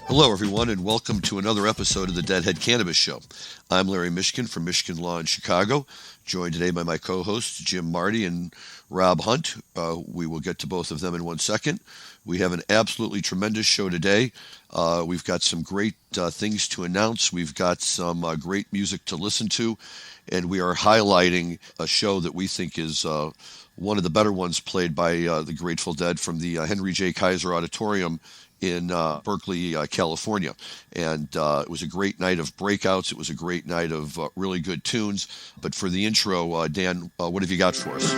Hello, everyone, and welcome to another episode of the Deadhead Cannabis Show. I'm Larry Mishkin from Mishkin Law in Chicago, joined today by my co-hosts, Jim Marty and Rob Hunt. We will get to both of them in 1 second. We have an absolutely tremendous show today. We've got some great things to announce. We've got some great music to listen to, and we are highlighting a show that we think is one of the better ones played by the Grateful Dead from the Henry J. Kaiser Auditorium in Berkeley, California. And it was a great night of breakouts. It was a great night of really good tunes. But for the intro, Dan, what have you got for us?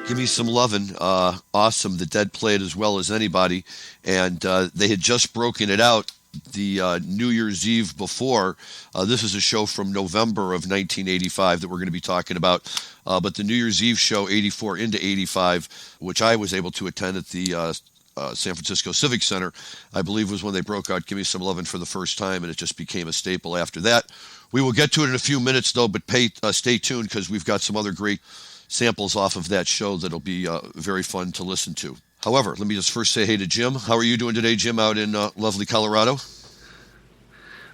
Gimme-some-lovin, awesome. The Dead played as well as anybody, and they had just broken it out the New Year's Eve before. This is a show from November of 1985 that we're going to be talking about, but the New Year's Eve show, 84 into 85, which I was able to attend at the San Francisco Civic Center, I believe was when they broke out Gimme-some-lovin for the first time, and it just became a staple after that. We will get to it in a few minutes, though, but stay tuned because we've got some other great samples off of that show that'll be very fun to listen to. However, let me just first say hey to Jim. How are you doing today, Jim, out in lovely Colorado?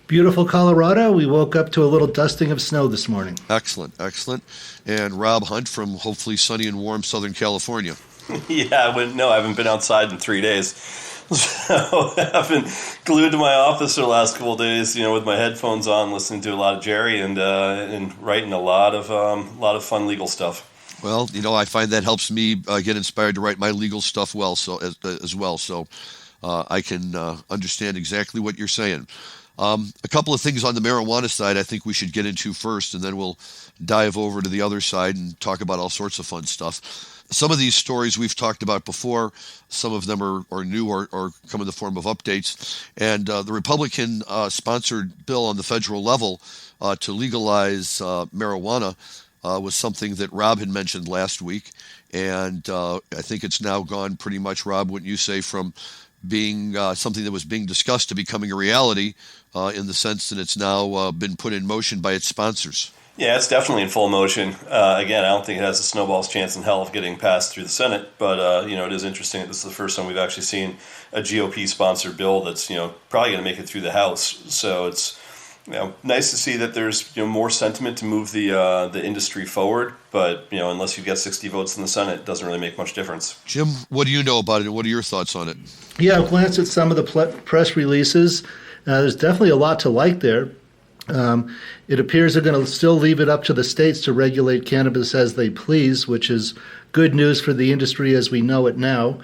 Beautiful Colorado. We woke up to a little dusting of snow this morning. Excellent, excellent. And Rob Hunt from hopefully sunny and warm Southern California. Yeah, I haven't been outside in 3 days. So I've been glued to my office for the last couple of days, with my headphones on, listening to a lot of Jerry and writing a lot of fun legal stuff. Well, I find that helps me get inspired to write my legal stuff as well. So I can understand exactly what you're saying. A couple of things on the marijuana side I think we should get into first, and then we'll dive over to the other side and talk about all sorts of fun stuff. Some of these stories we've talked about before. Some of them are new or come in the form of updates. And the Republican-sponsored bill on the federal level to legalize marijuana was something that Rob had mentioned last week. And I think it's now gone pretty much, Rob, wouldn't you say, from being something that was being discussed to becoming a reality in the sense that it's now been put in motion by its sponsors. Yeah, it's definitely in full motion. Again, I don't think it has a snowball's chance in hell of getting passed through the Senate, but it is interesting that this is the first time we've actually seen a GOP-sponsored bill that's probably going to make it through the House. So it's nice to see that there's more sentiment to move the industry forward, but unless you get 60 votes in the Senate, it doesn't really make much difference. Jim, what do you know about it, and what are your thoughts on it? Yeah, I've glanced at some of the press releases. There's definitely a lot to like there. It appears they're going to still leave it up to the states to regulate cannabis as they please, which is good news for the industry as we know it now.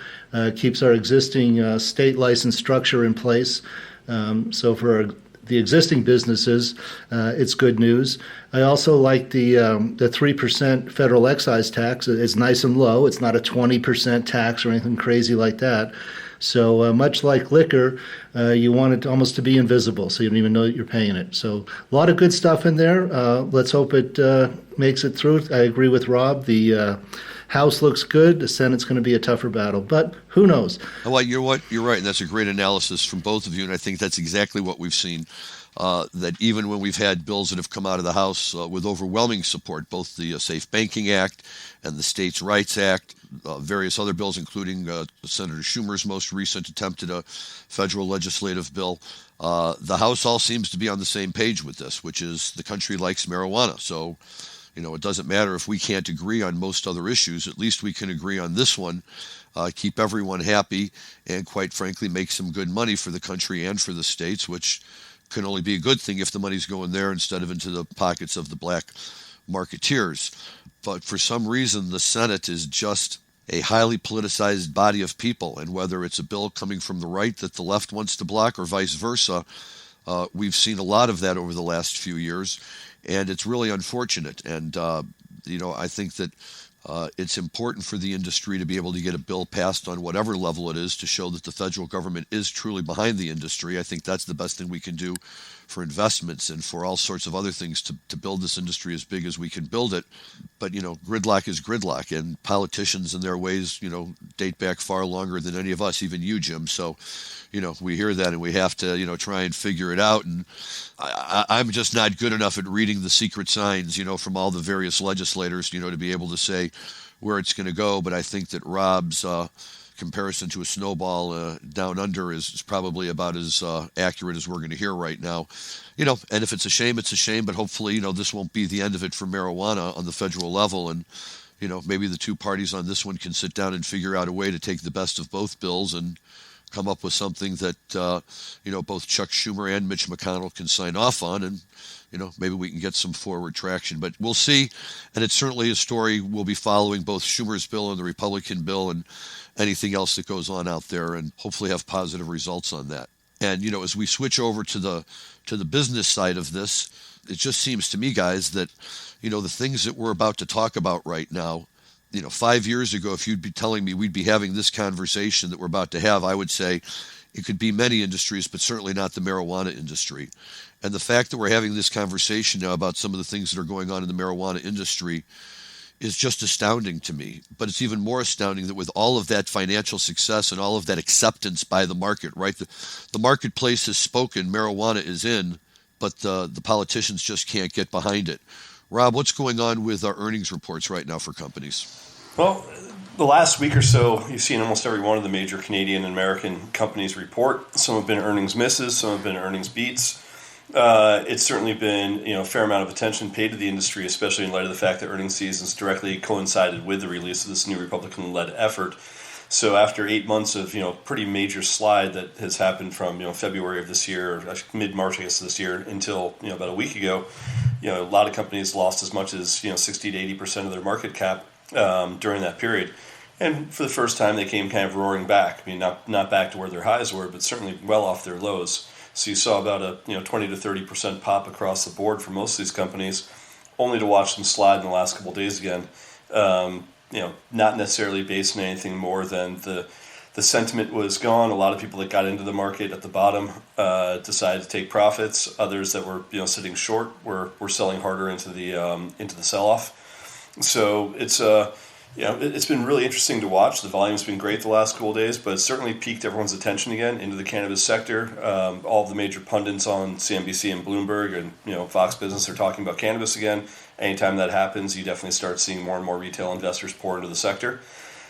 Keeps our existing state license structure in place. So for the existing businesses, it's good news. I also like the 3% federal excise tax. It's nice and low. It's not a 20% tax or anything crazy like that. So much like liquor, you want it almost to be invisible, so you don't even know that you're paying it. So a lot of good stuff in there. Let's hope it makes it through. I agree with Rob. The House looks good. The Senate's going to be a tougher battle, but who knows? Well, you're right, and that's a great analysis from both of you, and I think that's exactly what we've seen. That even when we've had bills that have come out of the House with overwhelming support, both the Safe Banking Act and the States' Rights Act, various other bills, including Senator Schumer's most recent attempt at a federal legislative bill, the House all seems to be on the same page with this, which is the country likes marijuana. So, it doesn't matter if we can't agree on most other issues. At least we can agree on this one, keep everyone happy, and quite frankly, make some good money for the country and for the states, which can only be a good thing if the money's going there instead of into the pockets of the black marketeers. But for some reason, the Senate is just a highly politicized body of people, and whether it's a bill coming from the right that the left wants to block or vice versa, we've seen a lot of that over the last few years, and it's really unfortunate. And, I think that it's important for the industry to be able to get a bill passed on whatever level it is to show that the federal government is truly behind the industry. I think that's the best thing we can do for investments and for all sorts of other things to build this industry as big as we can build it. But, gridlock is gridlock, and politicians and their ways, date back far longer than any of us, even you, Jim. So, we hear that and we have to, try and figure it out. And I'm just not good enough at reading the secret signs, from all the various legislators, to be able to say where it's going to go. But I think that Rob's comparison to a snowball down under is probably about as accurate as we're going to hear right now. And if it's a shame, it's a shame. But hopefully, this won't be the end of it for marijuana on the federal level. And, maybe the two parties on this one can sit down and figure out a way to take the best of both bills and come up with something that, both Chuck Schumer and Mitch McConnell can sign off on. And, maybe we can get some forward traction. But we'll see. And it's certainly a story we'll be following, both Schumer's bill and the Republican bill and anything else that goes on out there, and hopefully have positive results on that. And, as we switch over to the business side of this, it just seems to me, guys, that, the things that we're about to talk about right now, 5 years ago, if you'd be telling me we'd be having this conversation that we're about to have, I would say it could be many industries, but certainly not the marijuana industry. And the fact that we're having this conversation now about some of the things that are going on in the marijuana industry is just astounding to me. But it's even more astounding that with all of that financial success and all of that acceptance by the market, right? The marketplace has spoken, marijuana is in, but the politicians just can't get behind it. Rob, what's going on with our earnings reports right now for companies? Well, the last week or so, you've seen almost every one of the major Canadian and American companies report. Some have been earnings misses, some have been earnings beats. It's certainly been, a fair amount of attention paid to the industry, especially in light of the fact that earnings seasons directly coincided with the release of this new Republican-led effort. So after 8 months of, pretty major slide that has happened from, February of this year, or mid-March, I guess, this year, until, about a week ago, a lot of companies lost as much as, 60 to 80% of their market cap during that period. And for the first time, they came kind of roaring back. I mean, not back to where their highs were, but certainly well off their lows. So you saw about a 20 to 30% pop across the board for most of these companies, only to watch them slide in the last couple of days again. Not necessarily based on anything more than the sentiment was gone. A lot of people that got into the market at the bottom decided to take profits. Others that were sitting short were selling harder into the sell-off. So it's been really interesting to watch. The volume's been great the last couple of days, but it's certainly piqued everyone's attention again into the cannabis sector. All of the major pundits on CNBC and Bloomberg and Fox Business are talking about cannabis again. Anytime that happens, you definitely start seeing more and more retail investors pour into the sector.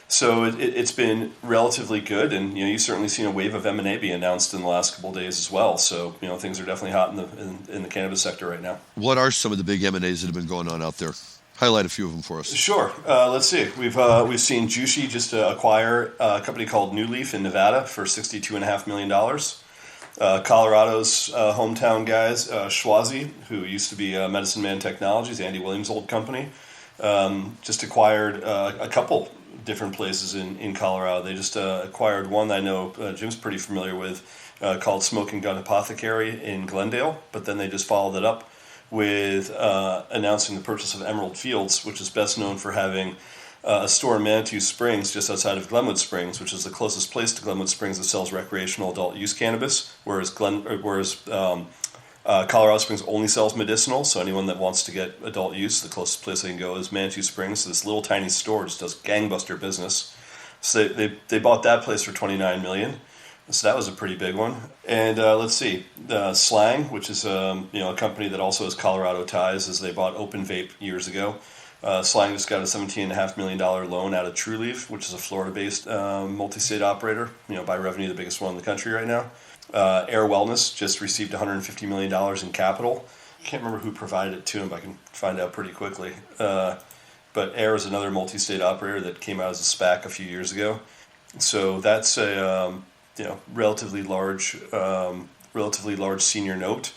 So it's been relatively good, and you've certainly seen a wave of M&A be announced in the last couple of days as well. So things are definitely hot in the cannabis sector right now. What are some of the big M&As that have been going on out there? Highlight a few of them for us. Sure. Let's see. We've seen Jushi just acquire a company called New Leaf in Nevada for $62.5 million. Colorado's hometown guys, Schwazi, who used to be Medicine Man Technologies, Andy Williams' old company, just acquired a couple different places in Colorado. They just acquired one that I know Jim's pretty familiar with called Smoke and Gun Apothecary in Glendale, but then they just followed it up with announcing the purchase of Emerald Fields, which is best known for having a store in Manitou Springs just outside of Glenwood Springs, which is the closest place to Glenwood Springs that sells recreational adult use cannabis, whereas Colorado Springs only sells medicinal, so anyone that wants to get adult use, the closest place they can go is Manitou Springs. So this little tiny store just does gangbuster business. So they bought that place for $29 million. So that was a pretty big one. And let's see, Slang, which is a company that also has Colorado ties, as they bought Open Vape years ago. Slang just got a $17.5 million loan out of True Leaf, which is a Florida-based multi-state operator, by revenue the biggest one in the country right now. Air Wellness just received $150 million in capital. I can't remember who provided it to them, but I can find out pretty quickly. But Air is another multi-state operator that came out as a SPAC a few years ago. So that's a relatively large senior note.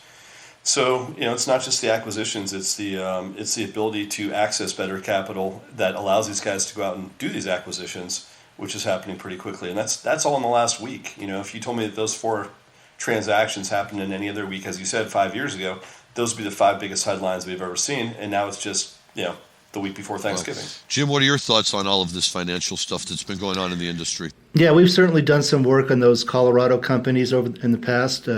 So it's not just the acquisitions; it's the ability to access better capital that allows these guys to go out and do these acquisitions, which is happening pretty quickly. And that's all in the last week. If you told me that those 4 transactions happened in any other week, as you said 5 years ago, those would be the 5 biggest headlines we've ever seen. And now it's just the week before Thanksgiving. Jim, what are your thoughts on all of this financial stuff that's been going on in the industry? Yeah, we've certainly done some work on those Colorado companies over in the past.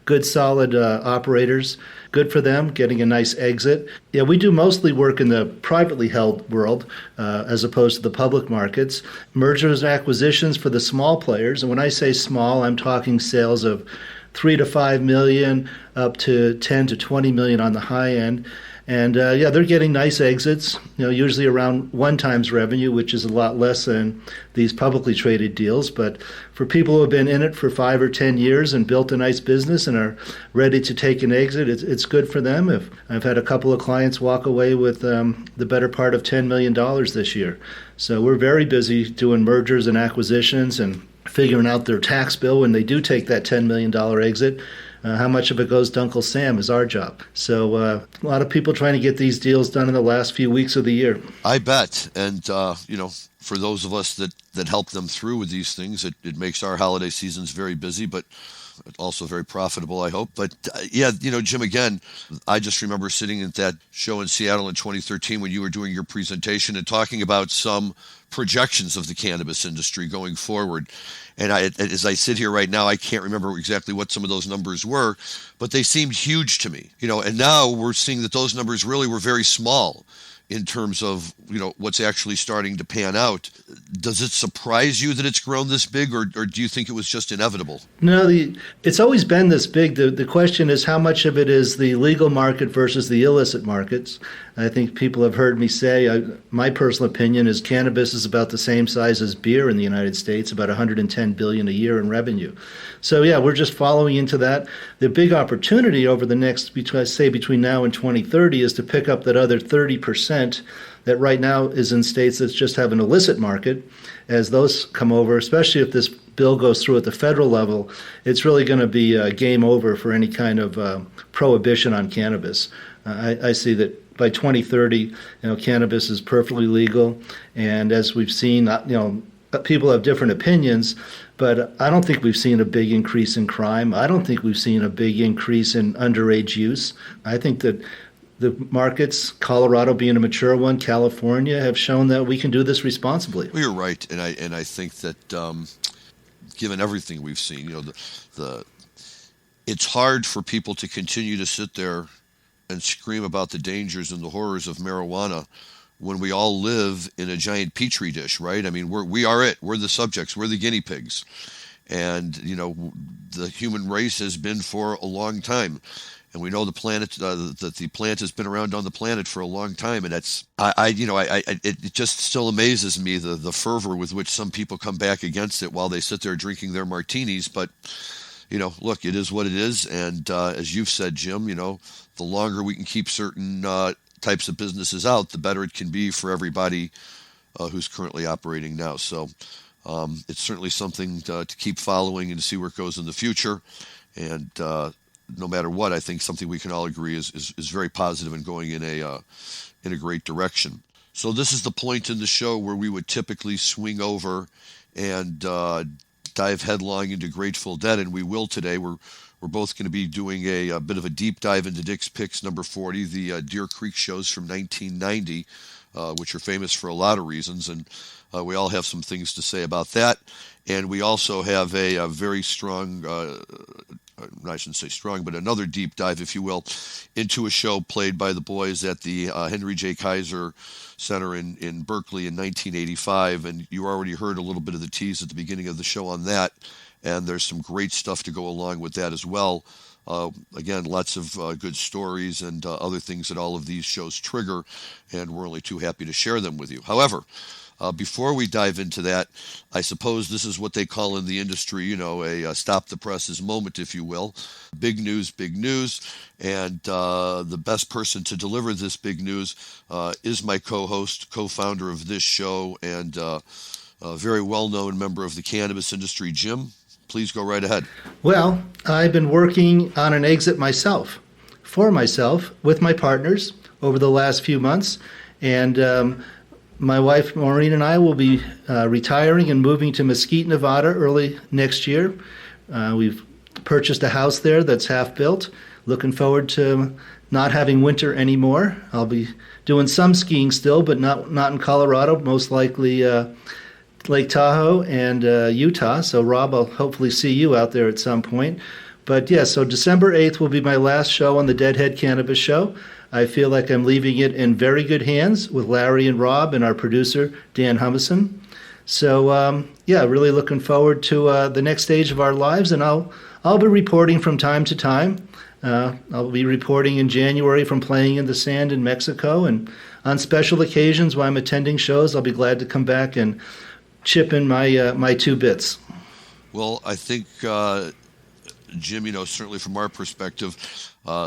Good, solid operators. Good for them, getting a nice exit. Yeah, we do mostly work in the privately held world as opposed to the public markets. Mergers and acquisitions for the small players. And when I say small, I'm talking sales of 3 to 5 million up to 10 to 20 million on the high end. And yeah, they're getting nice exits, usually around 1 times revenue, which is a lot less than these publicly traded deals. But for people who have been in it for 5 or 10 years and built a nice business and are ready to take an exit, it's good for them. I've had a couple of clients walk away with the better part of $10 million this year. So we're very busy doing mergers and acquisitions and figuring out their tax bill when they do take that $10 million exit. How much of it goes to Uncle Sam is our job. So a lot of people trying to get these deals done in the last few weeks of the year. I bet. And, for those of us that help them through with these things, it makes our holiday seasons very busy, but also very profitable, I hope. But yeah, Jim, again, I just remember sitting at that show in Seattle in 2013 when you were doing your presentation and talking about some projections of the cannabis industry going forward. And as I sit here right now, I can't remember exactly what some of those numbers were, but they seemed huge to me. And now we're seeing that those numbers really were very small in terms of, what's actually starting to pan out. Does it surprise you that it's grown this big, or do you think it was just inevitable? No, it's always been this big. The question is how much of it is the legal market versus the illicit markets. I think people have heard me say, my personal opinion is cannabis is about the same size as beer in the United States, about $110 billion a year in revenue. So yeah, we're just following into that. The big opportunity over the next, between now and 2030 is to pick up that other 30% that right now is in states that just have an illicit market. As those come over, especially if this bill goes through at the federal level, it's really going to be a game over for any kind of prohibition on cannabis. I see that by 2030, cannabis is perfectly legal, and as we've seen, people have different opinions, but I don't think we've seen a big increase in crime. I don't think we've seen a big increase in underage use. I think that the markets, Colorado being a mature one, California, have shown that we can do this responsibly. Well, you're right, and I think that given everything we've seen, it's hard for people to continue to sit there and scream about the dangers and the horrors of marijuana when we all live in a giant petri dish, right? I mean, we are it. We're the subjects. We're the guinea pigs, and the human race has been for a long time. And we know the planet that the plant has been around on the planet for a long time, and that's it just still amazes me the fervor with which some people come back against it while they sit there drinking their martinis. But look, it is what it is, and as you've said, Jim, the longer we can keep certain types of businesses out, the better it can be for everybody who's currently operating now. So it's certainly something to keep following and to see where it goes in the future, and no matter what, I think something we can all agree is very positive and going in a great direction. So this is the point in the show where we would typically swing over and dive headlong into Grateful Dead, and we will today. We're both going to be doing a bit of a deep dive into Dick's Picks number 40, the Deer Creek shows from 1990, which are famous for a lot of reasons, and we all have some things to say about that. And we also have a very strong, I shouldn't say strong, but another deep dive, if you will, into a show played by the boys at the Henry J. Kaiser Center in Berkeley in 1985. And you already heard a little bit of the tease at the beginning of the show on that. And there's some great stuff to go along with that as well. Again, lots of good stories and other things that all of these shows trigger, and we're only too happy to share them with you. However, before we dive into that, I suppose this is what they call in the industry, a stop the presses moment, if you will. Big news, and the best person to deliver this big news is my co-host, co-founder of this show, and a very well-known member of the cannabis industry, Jim. Please go right ahead. Well, I've been working on an exit for myself, with my partners over the last few months, and my wife, Maureen, and I will be retiring and moving to Mesquite, Nevada early next year. We've purchased a house there that's half built. Looking forward to not having winter anymore. I'll be doing some skiing still, but not in Colorado, most likely Lake Tahoe and Utah. So, Rob, I'll hopefully see you out there at some point. But yeah, so December 8th will be my last show on the Deadhead Cannabis Show. I feel like I'm leaving it in very good hands with Larry and Rob and our producer, Dan Humison. So, yeah, really looking forward to the next stage of our lives. And I'll be reporting from time to time. I'll be reporting in January from playing in the sand in Mexico. And on special occasions when I'm attending shows, I'll be glad to come back and chip in my 2 bits. Well, I think, Jim, certainly from our perspective,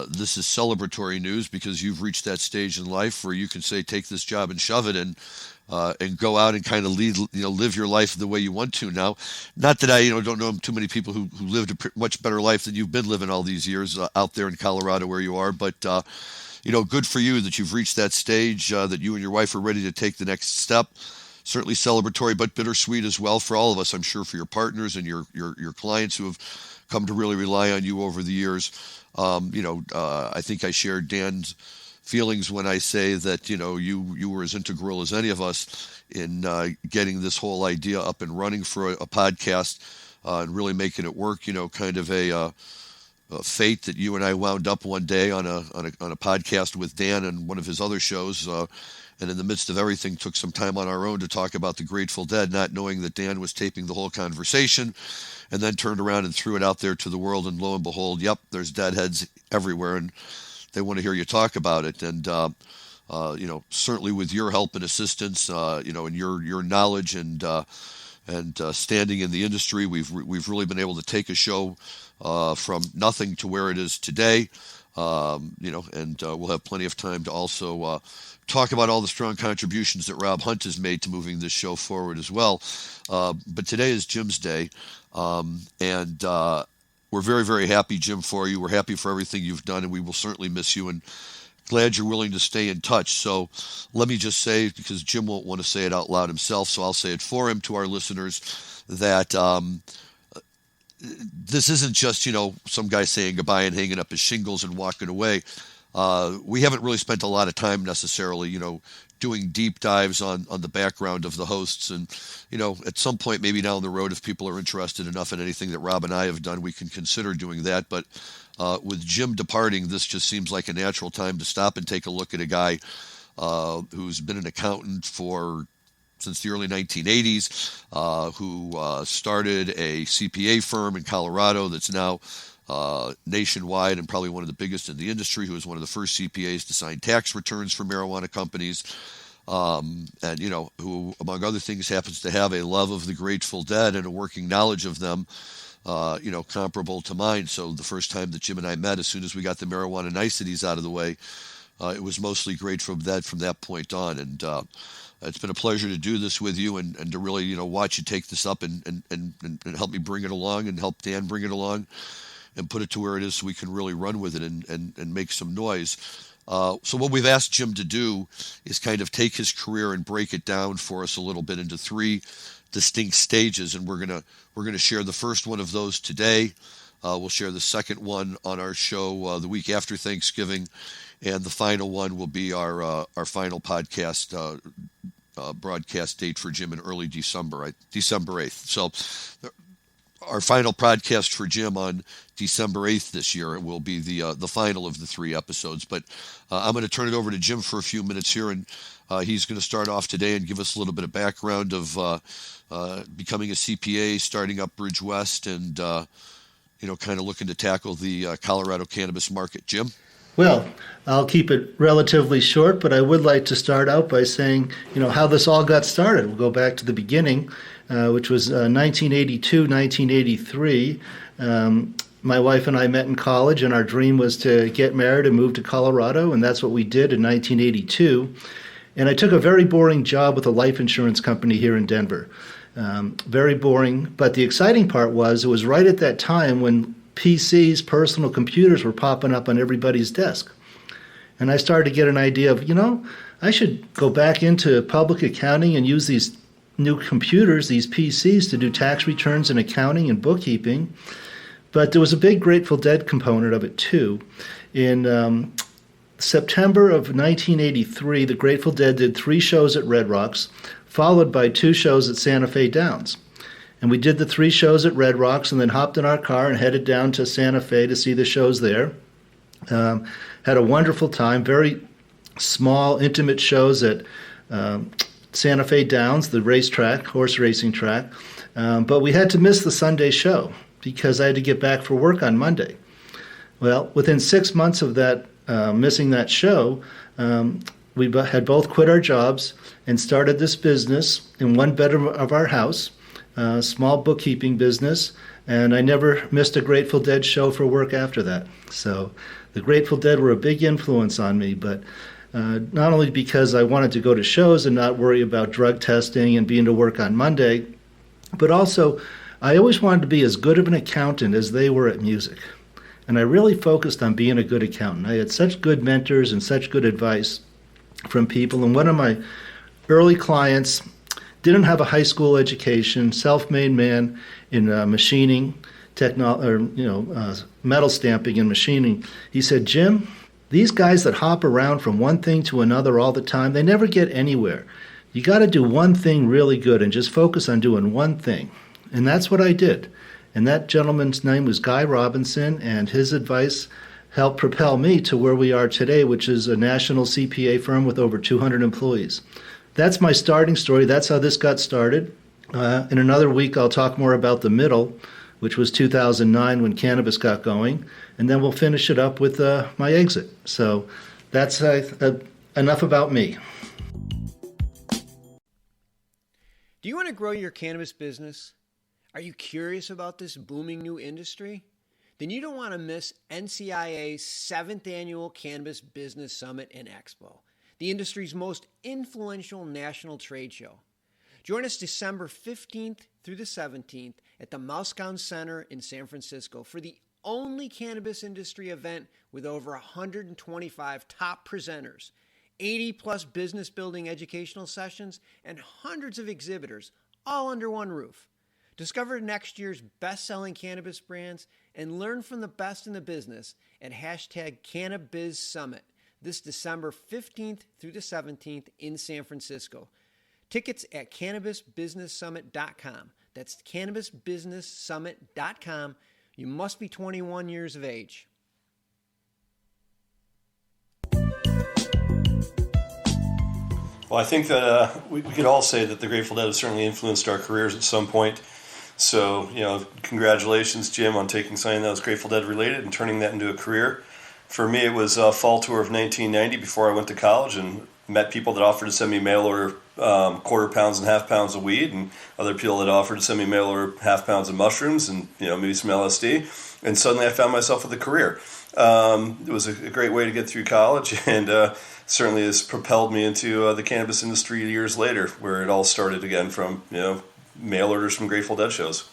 this is celebratory news because you've reached that stage in life where you can say, take this job and shove it and go out and kind of live your life the way you want to now. Not that I, don't know too many people who lived a much better life than you've been living all these years out there in Colorado where you are. But, good for you that you've reached that stage, that you and your wife are ready to take the next step. Certainly celebratory, but bittersweet as well for all of us. I'm sure for your partners and your clients who have come to really rely on you over the years. I think I shared Dan's feelings when I say that, you were as integral as any of us in getting this whole idea up and running for a podcast and really making it work, kind of a fate that you and I wound up one day on a podcast with Dan and one of his other shows. And in the midst of everything, took some time on our own to talk about the Grateful Dead, not knowing that Dan was taping the whole conversation, and then turned around and threw it out there to the world. And lo and behold, yep, there's Deadheads everywhere, and they want to hear you talk about it. And, certainly with your help and assistance, and your knowledge and standing in the industry, we've really been able to take a show from nothing to where it is today. And we'll have plenty of time to also talk about all the strong contributions that Rob Hunt has made to moving this show forward as well. But today is Jim's day, and we're very, very happy, Jim, for you. We're happy for everything you've done, and we will certainly miss you, and glad you're willing to stay in touch. So let me just say, because Jim won't want to say it out loud himself, so I'll say it for him to our listeners, that this isn't just, some guy saying goodbye and hanging up his shingles and walking away. We haven't really spent a lot of time necessarily, doing deep dives on the background of the hosts. And, at some point, maybe down the road, if people are interested enough in anything that Rob and I have done, we can consider doing that. But with Jim departing, this just seems like a natural time to stop and take a look at a guy who's been an accountant since the early 1980s, who started a CPA firm in Colorado that's now nationwide and probably one of the biggest in the industry, who was one of the first CPAs to sign tax returns for marijuana companies, and, who, among other things, happens to have a love of the Grateful Dead and a working knowledge of them, comparable to mine. So the first time that Jim and I met, as soon as we got the marijuana niceties out of the way, it was mostly Grateful Dead from that point on. And it's been a pleasure to do this with you and to really, watch you take this up and help me bring it along and help Dan bring it along and put it to where it is so we can really run with it and make some noise. So what we've asked Jim to do is kind of take his career and break it down for us a little bit into 3 distinct stages, and we're gonna share the first one of those today. We'll share the second one on our show the week after Thanksgiving, and the final one will be our final podcast broadcast date for Jim in early December, December 8th. So our final podcast for Jim on December 8th this year will be the final of the 3 episodes. But I'm going to turn it over to Jim for a few minutes here, and he's going to start off today and give us a little bit of background of becoming a CPA, starting up Bridge West, and kind of looking to tackle the Colorado cannabis market. Jim? Well, I'll keep it relatively short, but I would like to start out by saying, how this all got started. We'll go back to the beginning, which was 1982, 1983. My wife and I met in college, and our dream was to get married and move to Colorado, and that's what we did in 1982. And I took a very boring job with a life insurance company here in Denver. Very boring, but the exciting part was it was right at that time when PCs, personal computers, were popping up on everybody's desk. And I started to get an idea of, I should go back into public accounting and use these new computers, these PCs, to do tax returns and accounting and bookkeeping. But there was a big Grateful Dead component of it, too. In September of 1983, the Grateful Dead did 3 shows at Red Rocks, followed by 2 shows at Santa Fe Downs. And we did the 3 shows at Red Rocks and then hopped in our car and headed down to Santa Fe to see the shows there. Had a wonderful time, very small, intimate shows at Santa Fe Downs, the racetrack, horse racing track. But we had to miss the Sunday show because I had to get back for work on Monday. Well, within 6 months of that, missing that show, we had both quit our jobs and started this business in one bedroom of our house, a small bookkeeping business, and I never missed a Grateful Dead show for work after that. So the Grateful Dead were a big influence on me, but not only because I wanted to go to shows and not worry about drug testing and being to work on Monday, but also I always wanted to be as good of an accountant as they were at music. And I really focused on being a good accountant. I had such good mentors and such good advice from people. And one of my early clients didn't have a high school education, self-made man in machining, metal stamping and machining. He said, "Jim, these guys that hop around from one thing to another all the time, they never get anywhere. You got to do one thing really good and just focus on doing one thing." And that's what I did. And that gentleman's name was Guy Robinson, and his advice helped propel me to where we are today, which is a national CPA firm with over 200 employees. That's my starting story. That's how this got started. In another week, I'll talk more about the middle, which was 2009 when cannabis got going, and then we'll finish it up with my exit. So that's enough about me. Do you want to grow your cannabis business? Are you curious about this booming new industry? Then you don't want to miss NCIA's 7th Annual Cannabis Business Summit and Expo, the industry's most influential national trade show. Join us December 15th through the 17th at the Mishkin Center in San Francisco for the only cannabis industry event with over 125 top presenters, 80-plus business building educational sessions, and hundreds of exhibitors, all under one roof. Discover next year's best-selling cannabis brands and learn from the best in the business at #CannabisSummit this December 15th through the 17th in San Francisco. Tickets at cannabisbusinesssummit.com. That's cannabisbusinesssummit.com. You must be 21 years of age. Well, I think that we could all say that the Grateful Dead have certainly influenced our careers at some point. So, congratulations, Jim, on taking something that was Grateful Dead related and turning that into a career. For me, it was fall tour of 1990 before I went to college and met people that offered to send me mail order quarter pounds and half pounds of weed, and other people that offered to send me mail order half pounds of mushrooms and maybe some LSD. And suddenly I found myself with a career. It was a great way to get through college, and certainly has propelled me into the cannabis industry years later, where it all started again from mail orders from Grateful Dead shows.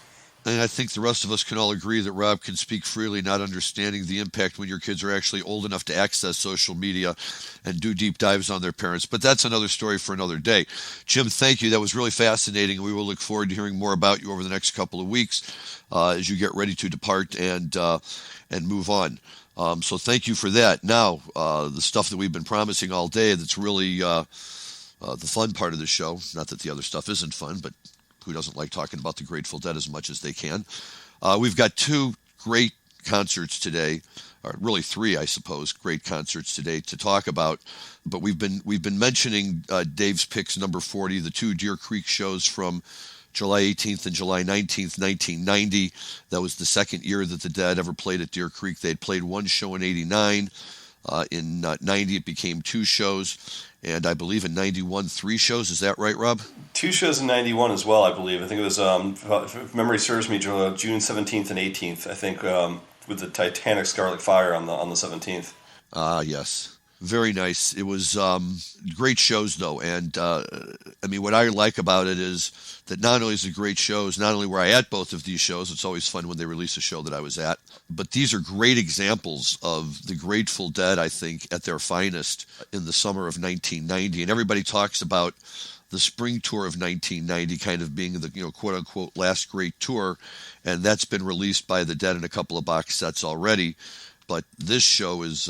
And I think the rest of us can all agree that Rob can speak freely, not understanding the impact when your kids are actually old enough to access social media and do deep dives on their parents. But that's another story for another day. Jim, thank you. That was really fascinating. We will look forward to hearing more about you over the next couple of weeks as you get ready to depart and move on. So thank you for that. Now, the stuff that we've been promising all day, that's really the fun part of the show. Not that the other stuff isn't fun, but who doesn't like talking about the Grateful Dead as much as they can? We've got 2 great concerts today, or really 3, I suppose, great concerts today to talk about. But we've been mentioning Dave's Picks number 40, the 2 Deer Creek shows from July 18th and July 19th, 1990. That was the second year that the Dead ever played at Deer Creek. They had played 1 show in 89. In 90, it became 2 shows. And I believe in 91, 3 shows. Is that right, Rob? 2 shows in 91 as well, I believe. I think it was, if memory serves me, June 17th and 18th, I think, with the Titanic Scarlet Fire on the 17th. Yes. Very nice. It was great shows, though. And, what I like about it is that not only is it great shows, not only were I at both of these shows, it's always fun when they release a show that I was at, but these are great examples of the Grateful Dead, I think, at their finest in the summer of 1990. And everybody talks about the spring tour of 1990 kind of being the, quote-unquote last great tour, and that's been released by the Dead in a couple of box sets already. But this show is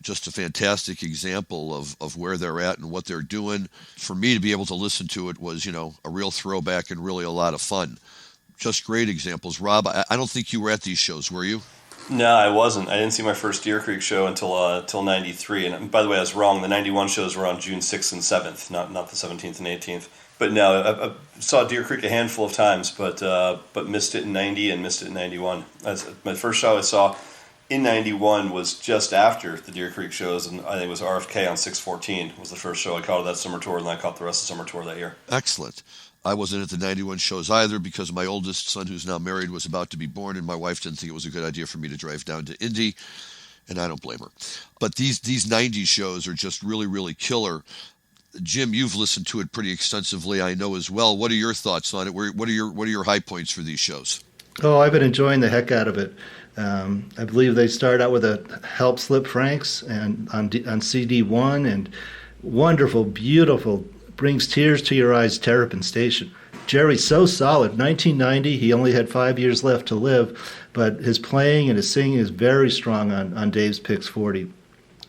just a fantastic example of where they're at and what they're doing. For me to be able to listen to it was, a real throwback and really a lot of fun. Just great examples. Rob, I don't think you were at these shows, were you? No, I wasn't. I didn't see my first Deer Creek show until '93. And by the way, I was wrong. The '91 shows were on June 6th and 7th, not the 17th and 18th. But no, I saw Deer Creek a handful of times, but missed it in '90 and missed it in '91. My first show I saw in '91 was just after the Deer Creek shows, and I think it was RFK on 6/14 was the first show I caught of that summer tour, and then I caught the rest of the summer tour that year. Excellent. I wasn't at the '91 shows either because my oldest son, who's now married, was about to be born, and my wife didn't think it was a good idea for me to drive down to Indy, and I don't blame her. But these '90s shows are just really, really killer. Jim, you've listened to it pretty extensively, I know as well. What are your thoughts on it? What are your high points for these shows? Oh, I've been enjoying the heck out of it. I believe they start out with a Help Slip Franks and on CD1, and wonderful, beautiful, brings tears to your eyes Terrapin Station. Jerry's so solid. 1990, he only had 5 years left to live, but his playing and his singing is very strong on Dave's Picks 40.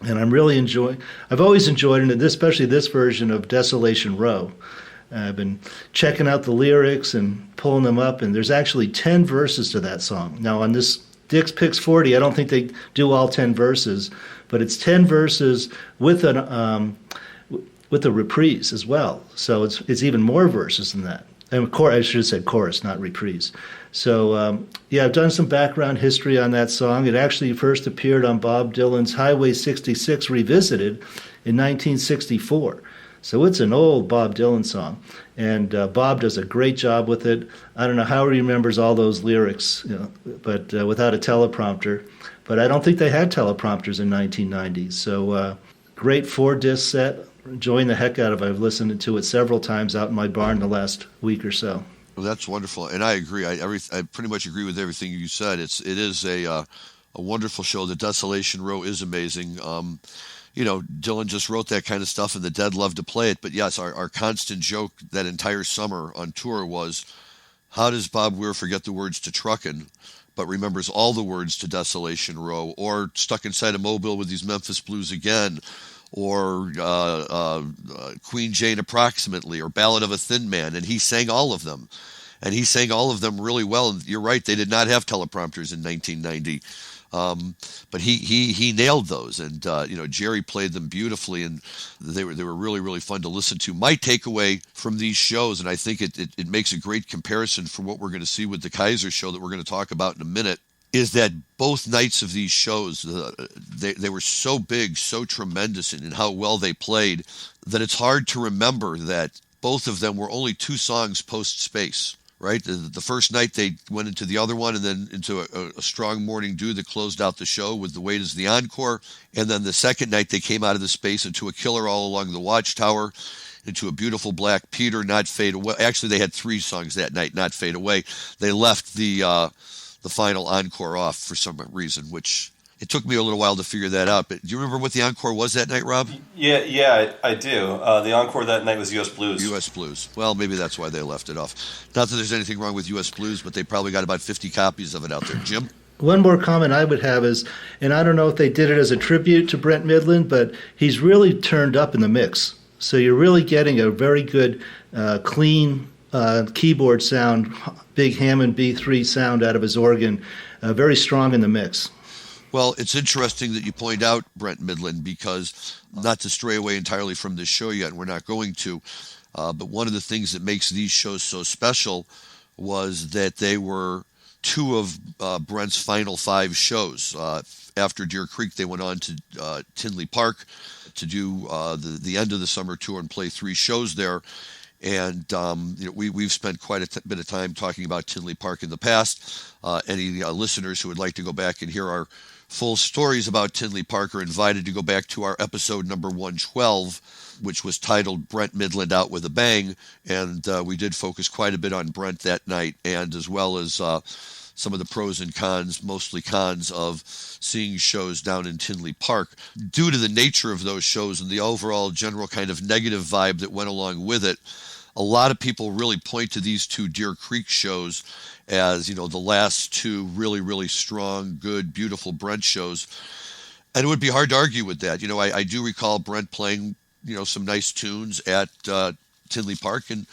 And I've always enjoyed it, and especially this version of Desolation Row. I've been checking out the lyrics and pulling them up, and there's actually 10 verses to that song. Now, on this Dick's Picks 40, I don't think they do all 10 verses, but it's 10 verses with a reprise as well. So it's even more verses than that. And I should have said chorus, not reprise. So, I've done some background history on that song. It actually first appeared on Bob Dylan's Highway 66 Revisited in 1964. So it's an old Bob Dylan song. And Bob does a great job with it. I don't know how he remembers all those lyrics, but without a teleprompter. But I don't think they had teleprompters in 1990. So great 4-disc set. Enjoying the heck out of it. I've listened to it several times out in my barn the last week or so. Well, that's wonderful, and I agree. I pretty much agree with everything you said. It is a wonderful show. The Desolation Row is amazing. Dylan just wrote that kind of stuff, and the Dead love to play it. But yes, our constant joke that entire summer on tour was, how does Bob Weir forget the words to Truckin', but remembers all the words to Desolation Row, or Stuck Inside a Mobile with these Memphis Blues again, or Queen Jane Approximately, or Ballad of a Thin Man, and he sang all of them. And he sang all of them really well. And you're right, they did not have teleprompters in 1990. But he nailed those, and Jerry played them beautifully, and they were really, really fun to listen to. My takeaway from these shows, and I think it makes a great comparison for what we're going to see with the Kaiser show that we're going to talk about in a minute, is that both nights of these shows, they were so big, so tremendous in how well they played, that it's hard to remember that both of them were only 2 songs post-Space, right? The first night they went into the other one, and then into a Strong Morning Dew that closed out the show with The Wait as the encore. And then the second night they came out of the Space into A Killer All Along the Watchtower, into A Beautiful Black Peter, Not Fade Away. Actually, they had 3 songs that night, Not Fade Away. They left the final encore off for some reason, which it took me a little while to figure that out. But do you remember what the encore was that night, Rob? Yeah, I do. The encore that night was U.S. Blues. U.S. Blues. Well, maybe that's why they left it off. Not that there's anything wrong with U.S. Blues, but they probably got about 50 copies of it out there. Jim? One more comment I would have is, and I don't know if they did it as a tribute to Brent Midland, but he's really turned up in the mix. So you're really getting a very good, clean keyboard sound, big Hammond B3 sound out of his organ, very strong in the mix. Well, it's interesting that you point out Brent Midland, because not to stray away entirely from this show yet, and we're not going to, but one of the things that makes these shows so special was that they were 2 of Brent's final 5 shows. After Deer Creek, they went on to Tinley Park to do the end of the summer tour and play 3 shows there. And we've spent quite a bit of time talking about Tinley Park in the past. Any listeners who would like to go back and hear our full stories about Tinley Park are invited to go back to our episode number 112, which was titled Brent Midland Out with a Bang. And we did focus quite a bit on Brent that night, and as well as some of the pros and cons, mostly cons, of seeing shows down in Tinley Park. Due to the nature of those shows and the overall general kind of negative vibe that went along with it, a lot of people really point to these 2 Deer Creek shows as, the last 2 really, really strong, good, beautiful Brent shows. And it would be hard to argue with that. I do recall Brent playing, some nice tunes at Tinley Park and,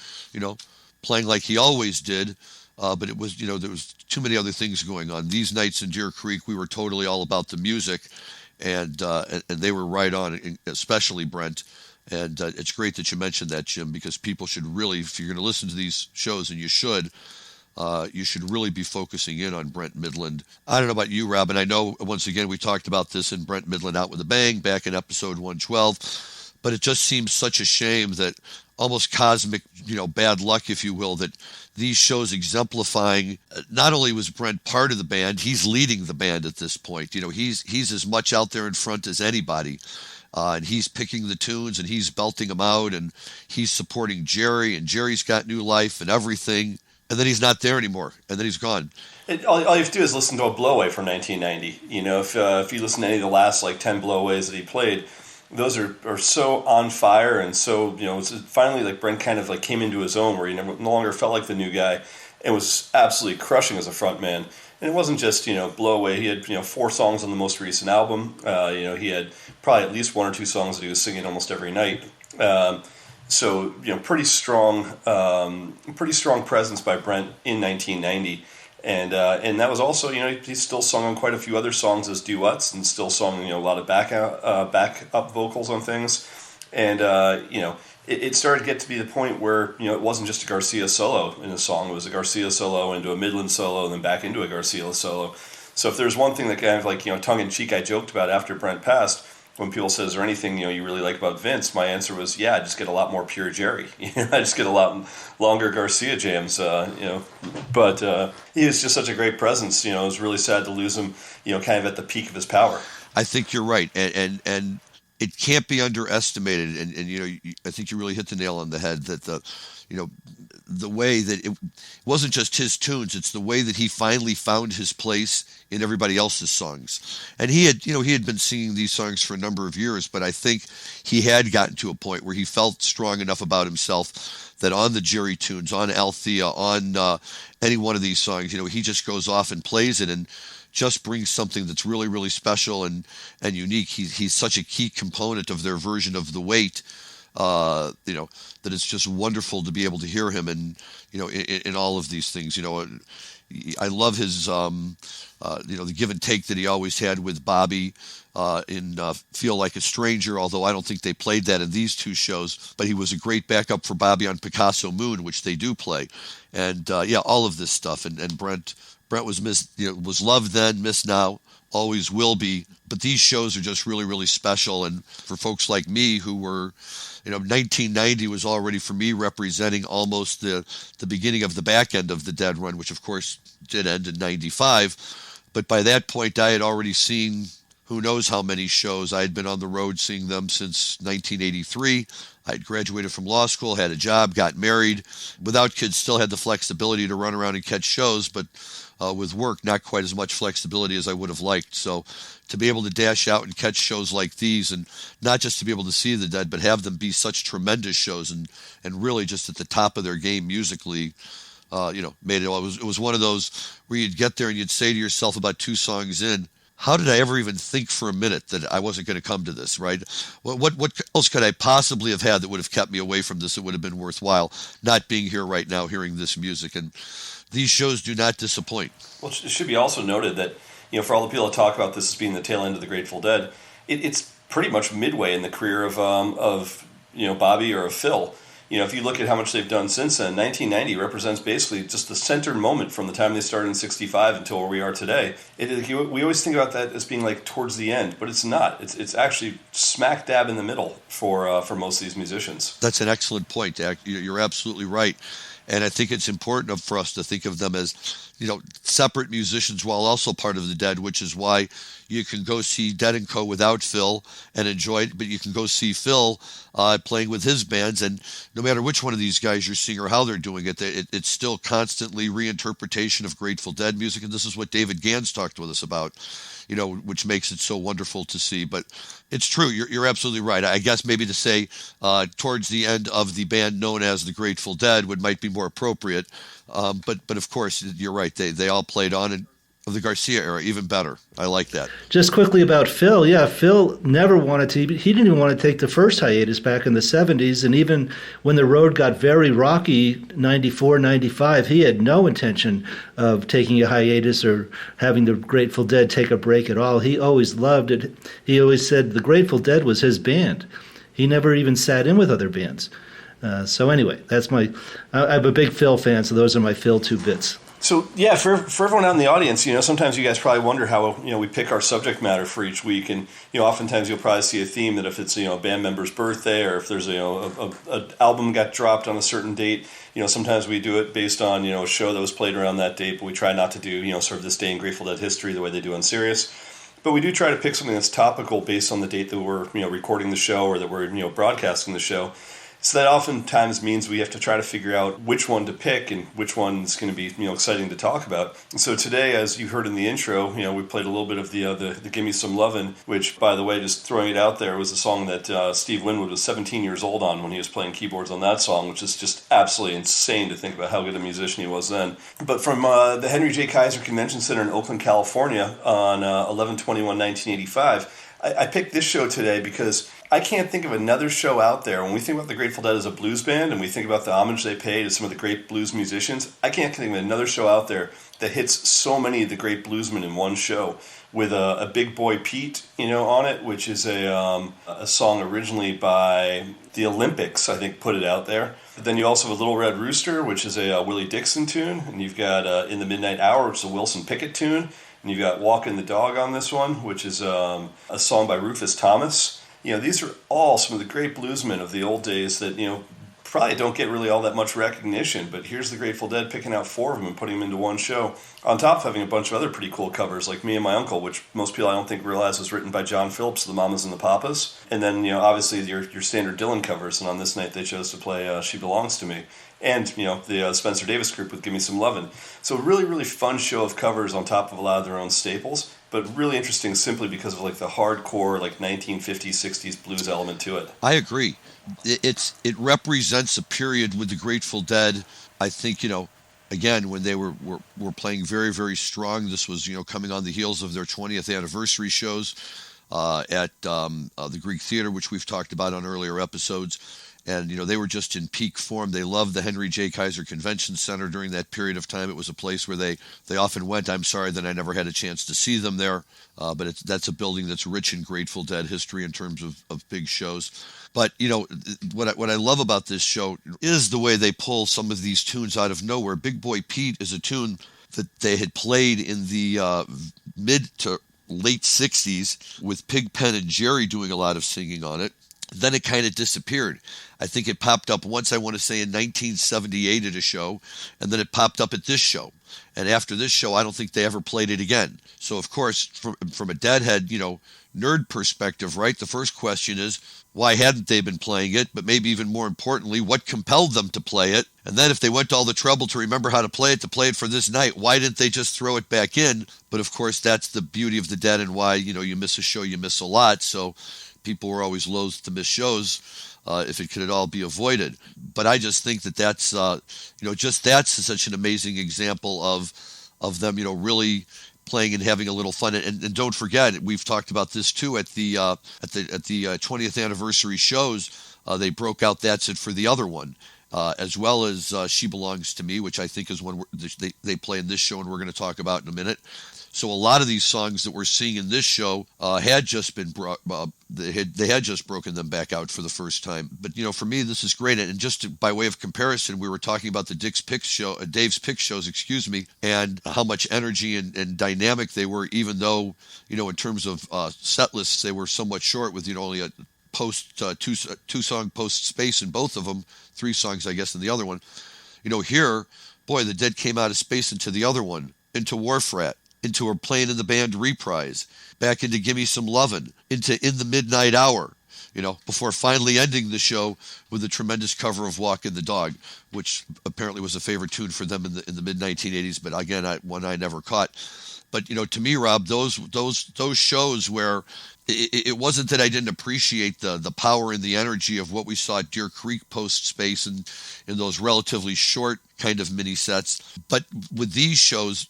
playing like he always did. But it was, there was too many other things going on. These nights in Deer Creek, we were totally all about the music, and they were right on, especially Brent. And it's great that you mentioned that, Jim, because people should really, if you're going to listen to these shows, and you should really be focusing in on Brent Midland. I don't know about you, Rob, and I know, once again, we talked about this in Brent Midland Out with a Bang back in episode 112, but it just seems such a shame that almost cosmic, bad luck, if you will, that these shows exemplifying, not only was Brent part of the band, he's leading the band at this point. He's as much out there in front as anybody. And he's picking the tunes and he's belting them out and he's supporting Jerry, and Jerry's got new life and everything. And then he's not there anymore, and then he's gone. All you have to do is listen to a blowaway from 1990. If you listen to any of the last 10 blowaways that he played, those are so on fire, and so it's finally Brent kind of came into his own, where he no longer felt like the new guy, and was absolutely crushing as a front man. And it wasn't just blowaway. He had 4 songs on the most recent album. He had probably at least 1 or 2 songs that he was singing almost every night. So pretty strong presence by Brent in 1990, and that was also he still sung on quite a few other songs as duets, and still sung a lot of back up vocals on things, and it started to get to be the point where it wasn't just a Garcia solo in a song; it was a Garcia solo into a Midland solo, and then back into a Garcia solo. So if there's one thing that kind of tongue in cheek I joked about after Brent passed, when people said, is there anything you really like about Vince? My answer was, yeah, I just get a lot more pure Jerry. I just get a lot longer Garcia jams. But he was just such a great presence. It was really sad to lose him. Kind of at the peak of his power. I think you're right, and it can't be underestimated. And I think you really hit the nail on the head that the way that it wasn't just his tunes, it's the way that he finally found his place in everybody else's songs. And he had been singing these songs for a number of years, but I think he had gotten to a point where he felt strong enough about himself that on the Jerry tunes, on Althea, on any one of these songs, he just goes off and plays it and just brings something that's really, really special and unique. He's such a key component of their version of The Wait, that it's just wonderful to be able to hear him and, in all of these things. I love his, the give and take that he always had with Bobby in Feel Like a Stranger, although I don't think they played that in these 2 shows, but he was a great backup for Bobby on Picasso Moon, which they do play. And, all of this stuff. And Brent was missed, was loved then, missed now, always will be. But these shows are just really, really special. And for folks like me who were, 1990 was already for me representing almost the beginning of the back end of the Dead run, which of course did end in 95. But by that point, I had already seen who knows how many shows. I had been on the road seeing them since 1983. I had graduated from law school, had a job, got married. Without kids, still had the flexibility to run around and catch shows, but with work, not quite as much flexibility as I would have liked. So to be able to dash out and catch shows like these, and not just to be able to see the Dead, but have them be such tremendous shows and really just at the top of their game musically, made it. It was one of those where you'd get there and you'd say to yourself about 2 songs in, how did I ever even think for a minute that I wasn't going to come to this, right? What else could I possibly have had that would have kept me away from this? It would have been worthwhile not being here right now, hearing this music. And these shows do not disappoint. Well, it should be also noted that, for all the people that talk about this as being the tail end of the Grateful Dead, it's pretty much midway in the career of Bobby or of Phil. If you look at how much they've done since then, 1990 represents basically just the center moment from the time they started in 65 until where we are today. We always think about that as being towards the end, but it's not. It's actually smack dab in the middle for most of these musicians. That's an excellent point, Dak. You're absolutely right. And I think it's important for us to think of them as, separate musicians while also part of the Dead, which is why you can go see Dead & Co. without Phil and enjoy it, but you can go see Phil playing with his bands, and no matter which one of these guys you're seeing or how they're doing it, it's still constantly reinterpretation of Grateful Dead music, and this is what David Gans talked with us about, which makes it so wonderful to see. But it's true, you're absolutely right. I guess maybe to say towards the end of the band known as the Grateful Dead might be more appropriate, but of course, you're right, they all played on, and Of the Garcia era, even better. I like that. Just quickly about Phil. Yeah, Phil never wanted to. He didn't even want to take the first hiatus back in the 70s. And even when the road got very rocky, 94, 95, he had no intention of taking a hiatus or having the Grateful Dead take a break at all. He always loved it. He always said the Grateful Dead was his band. He never even sat in with other bands. So anyway, I'm a big Phil fan, so those are my Phil 2 bits. So, yeah, for everyone out in the audience, sometimes you guys probably wonder how, we pick our subject matter for each week. And, oftentimes you'll probably see a theme that if it's, a band member's birthday or if there's, an album got dropped on a certain date, sometimes we do it based on, a show that was played around that date. But we try not to do, sort of this day in Grateful Dead history the way they do on Sirius. But we do try to pick something that's topical based on the date that we're, recording the show or that we're, broadcasting the show. So that oftentimes means we have to try to figure out which one to pick and which one's going to be exciting to talk about. And so today, as you heard in the intro, we played a little bit of the Gimme-some-lovin, which, by the way, just throwing it out there, was a song that Steve Winwood was 17 years old on when he was playing keyboards on that song, which is just absolutely insane to think about how good a musician he was then. But from the Henry J. Kaiser Convention Center in Oakland, California on 11/21/1985, I picked this show today because I can't think of another show out there. When we think about the Grateful Dead as a blues band and we think about the homage they pay to some of the great blues musicians, I can't think of another show out there that hits so many of the great bluesmen in one show. With a Big Boy Pete, on it, which is a song originally by the Olympics, I think, put it out there. But then you also have a Little Red Rooster, which is a Willie Dixon tune, and you've got In the Midnight Hour, which is a Wilson Pickett tune. And you've got Walkin' the Dog on this one, which is a song by Rufus Thomas. These are all some of the great bluesmen of the old days that, probably don't get really all that much recognition. But here's the Grateful Dead picking out 4 of them and putting them into one show, on top of having a bunch of other pretty cool covers, like Me and My Uncle, which most people I don't think realize was written by John Phillips, the Mamas and the Papas. And then, obviously your standard Dylan covers. And on this night, they chose to play She Belongs to Me. And, the Spencer Davis group with Gimme-some-lovin. So really, really fun show of covers on top of a lot of their own staples, but really interesting simply because of the hardcore 1950s, 60s blues element to it. I agree. It represents a period with the Grateful Dead. I think, again, when they were playing very, very strong. This was, coming on the heels of their 20th anniversary shows at the Greek Theater, which we've talked about on earlier episodes. And, they were just in peak form. They loved the Henry J. Kaiser Convention Center during that period of time. It was a place where they often went. I'm sorry that I never had a chance to see them there. But that's a building that's rich in Grateful Dead history in terms of big shows. But, what I love about this show is the way they pull some of these tunes out of nowhere. Big Boy Pete is a tune that they had played in the mid to late 60s with Pigpen and Jerry doing a lot of singing on it. Then it kind of disappeared. I think it popped up once, I want to say, in 1978 at a show, and then it popped up at this show. And after this show, I don't think they ever played it again. So, of course, from a Deadhead, nerd perspective, right, the first question is, why hadn't they been playing it? But maybe even more importantly, what compelled them to play it? And then if they went to all the trouble to remember how to play it for this night, why didn't they just throw it back in? But, of course, that's the beauty of the Dead and why, you miss a show, you miss a lot. So people were always loath to miss shows if it could at all be avoided. But I just think that's such an amazing example of them, really playing and having a little fun. And don't forget, we've talked about this too at the 20th anniversary shows. They broke out That's It for the Other One, as well as She Belongs to Me, which I think is one they play in this show, and we're going to talk about in a minute. So a lot of these songs that we're seeing in this show had just been they had just broken them back out for the first time. But for me, this is great. And just by way of comparison, we were talking about the Dave's Pick shows, and how much energy and dynamic they were, even though in terms of set lists they were somewhat short with only a two song post space in both of them, 3 songs I guess in the other one. Here, boy, the Dead came out of space into the other one, into Wharf Rat, into her Playing in the Band reprise, back into Gimme-some-lovin, into In the Midnight Hour, before finally ending the show with a tremendous cover of Walkin' the Dog, which apparently was a favorite tune for them in the mid-1980s, but again, one I never caught. But to me, Rob, those shows where it wasn't that I didn't appreciate the power and the energy of what we saw at Deer Creek post space and in those relatively short kind of mini sets. But with these shows,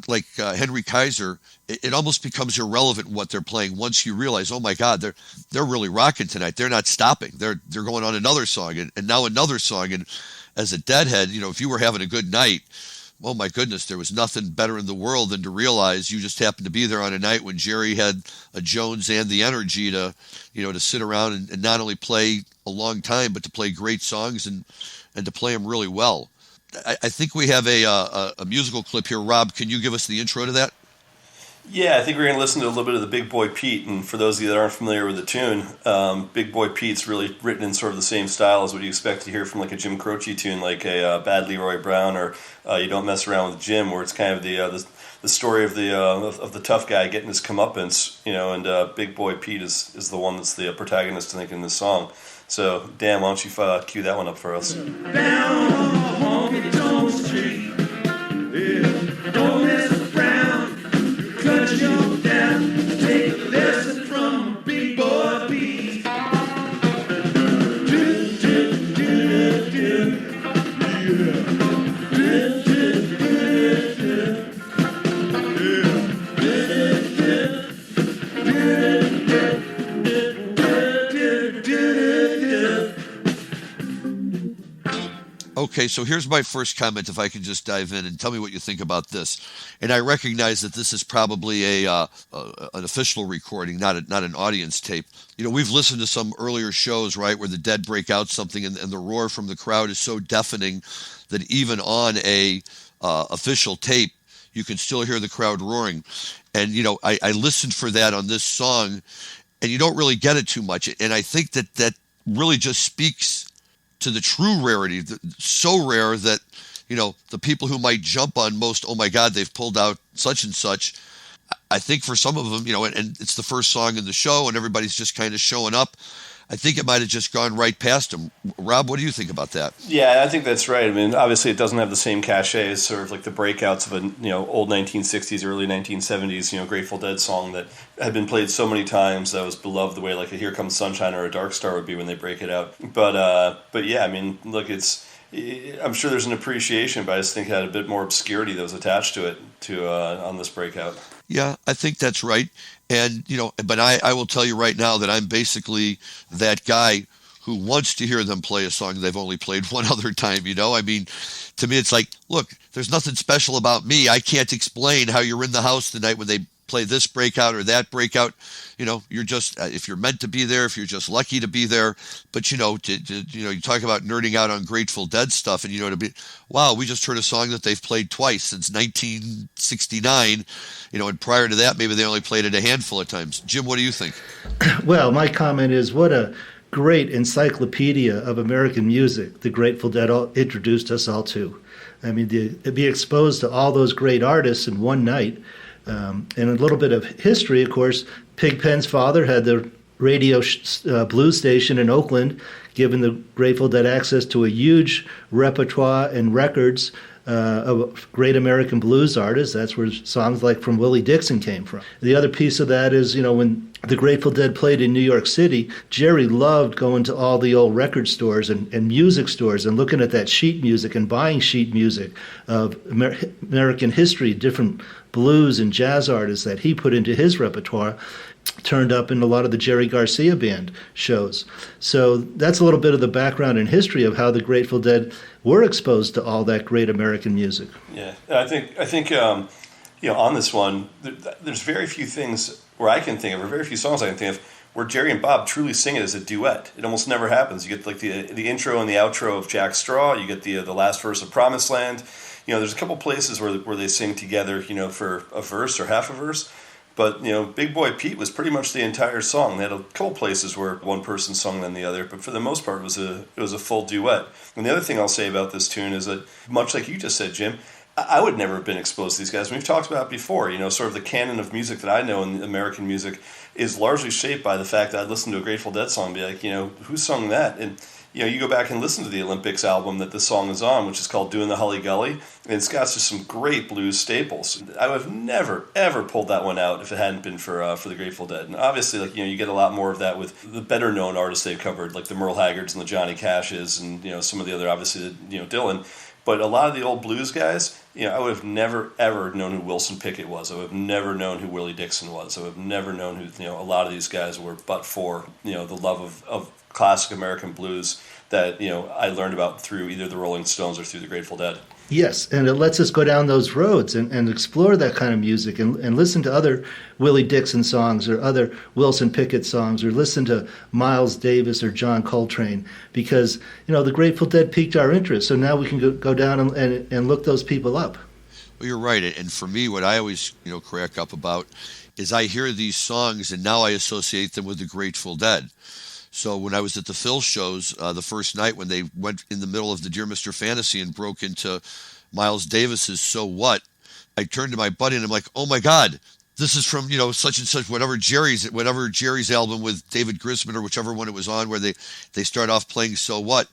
like Henry Kaiser, it almost becomes irrelevant what they're playing once you realize, oh my God, they're really rocking tonight. They're not stopping. They're going on another song and now another song. And as a Deadhead, if you were having a good night, oh my goodness, there was nothing better in the world than to realize you just happened to be there on a night when Jerry had a Jones and the energy to, to sit around and not only play a long time, but to play great songs and to play them really well. I think we have a musical clip here. Rob, can you give us the intro to that? Yeah, I think we're going to listen to a little bit of the Big Boy Pete. And for those of you that aren't familiar with the tune, Big Boy Pete's really written in sort of the same style as what you expect to hear from like a Jim Croce tune, like a Bad Leroy Brown or You Don't Mess Around with Jim, where it's kind of the story of the tough guy getting his comeuppance, and Big Boy Pete is the one that's the protagonist, I think, in this song. So, Dan, why don't you cue that one up for us? Down on Honky Street, yeah, don't mess around, cut you down, take a lesson from Big Boy Pete. Do, do, do, do, yeah. Do, do, do, do. Okay, so here's my first comment, if I can just dive in and tell me what you think about this. And I recognize that this is probably an official recording, not an audience tape. We've listened to some earlier shows, right, where the Dead break out something and the roar from the crowd is so deafening that even on a official tape, you can still hear the crowd roaring. And, I listened for that on this song, and you don't really get it too much. And I think that really just speaks to the true rarity, so rare that, the people who might jump on most, oh my God, they've pulled out such and such. I think for some of them, and it's the first song in the show and everybody's just kind of showing up. I think it might have just gone right past them. Rob, what do you think about that? Yeah, I think that's right. I mean, obviously it doesn't have the same cachet as sort of like the breakouts of a old 1960s, early 1970s, Grateful Dead song that had been played so many times that was beloved the way like a Here Comes Sunshine or a Dark Star would be when they break it out. But yeah, I mean, look, I'm sure there's an appreciation, but I just think it had a bit more obscurity that was attached to it on this breakout. Yeah, I think that's right. And, but I will tell you right now that I'm basically that guy who wants to hear them play a song they've only played one other time, I mean, to me, it's like, look, there's nothing special about me. I can't explain how you're in the house tonight when they play this breakout or that breakout. You're just, if you're meant to be there, if you're just lucky to be there. But, you talk about nerding out on Grateful Dead stuff and, to be, wow, we just heard a song that they've played twice since 1969, and prior to that, maybe they only played it a handful of times. Jim, what do you think? Well, my comment is what a great encyclopedia of American music the Grateful Dead introduced us all to. I mean, to be exposed to all those great artists in one night. And a little bit of history, of course, Pigpen's father had the radio blues station in Oakland, giving the Grateful Dead access to a huge repertoire and records of great American blues artists. That's where songs like From Willie Dixon came from. The other piece of that is, when the Grateful Dead played in New York City, Jerry loved going to all the old record stores and music stores and looking at that sheet music and buying sheet music of American history, different blues and jazz artists that he put into his repertoire, turned up in a lot of the Jerry Garcia Band shows. So that's a little bit of the background and history of how the Grateful Dead were exposed to all that great American music. Yeah, I think on this one, there's very few things where I can think of, or very few songs I can think of, where Jerry and Bob truly sing it as a duet. It almost never happens. You get like the intro and the outro of Jack Straw. You get the last verse of Promised Land. There's a couple places where they sing together, for a verse or half a verse. But, Big Boy Pete was pretty much the entire song. They had a couple places where one person sung than the other, but for the most part, it was a full duet. And the other thing I'll say about this tune is that, much like you just said, Jim, I would never have been exposed to these guys. We've talked about it before, sort of the canon of music that I know in American music is largely shaped by the fact that I'd listen to a Grateful Dead song and be like, who sung that? And, you go back and listen to the Olympics album that this song is on, which is called Doing the Hully Gully, and it's got just some great blues staples. I would have never, ever pulled that one out if it hadn't been for the Grateful Dead. And obviously, you get a lot more of that with the better-known artists they've covered, like the Merle Haggards and the Johnny Cashes, and some of the other, obviously, Dylan. But a lot of the old blues guys, I would have never, ever known who Wilson Pickett was. I would have never known who Willie Dixon was. I would have never known who, a lot of these guys were, but for, the love of classic American blues that, I learned about through either the Rolling Stones or through the Grateful Dead. Yes, and it lets us go down those roads and explore that kind of music and listen to other Willie Dixon songs or other Wilson Pickett songs or listen to Miles Davis or John Coltrane because, the Grateful Dead piqued our interest. So now we can go down and look those people up. Well, you're right. And for me, what I always, crack up about is I hear these songs and now I associate them with the Grateful Dead. So when I was at the Phil shows the first night when they went in the middle of the Dear Mr. Fantasy and broke into Miles Davis's So What, I turned to my buddy and I'm like, oh my God, this is from, such and such, whatever Jerry's album with David Grisman or whichever one it was on where they start off playing So What.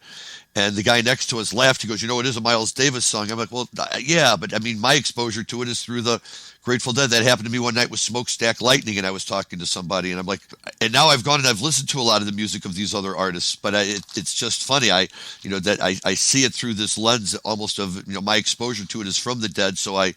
And the guy next to us laughed. He goes, it is a Miles Davis song. I'm like, well, yeah, but I mean, my exposure to it is through the Grateful Dead. That happened to me one night with Smokestack Lightning, and I was talking to somebody, and I'm like, and now I've gone and I've listened to a lot of the music of these other artists, but it's just funny. I see it through this lens almost of, my exposure to it is from the Dead, so I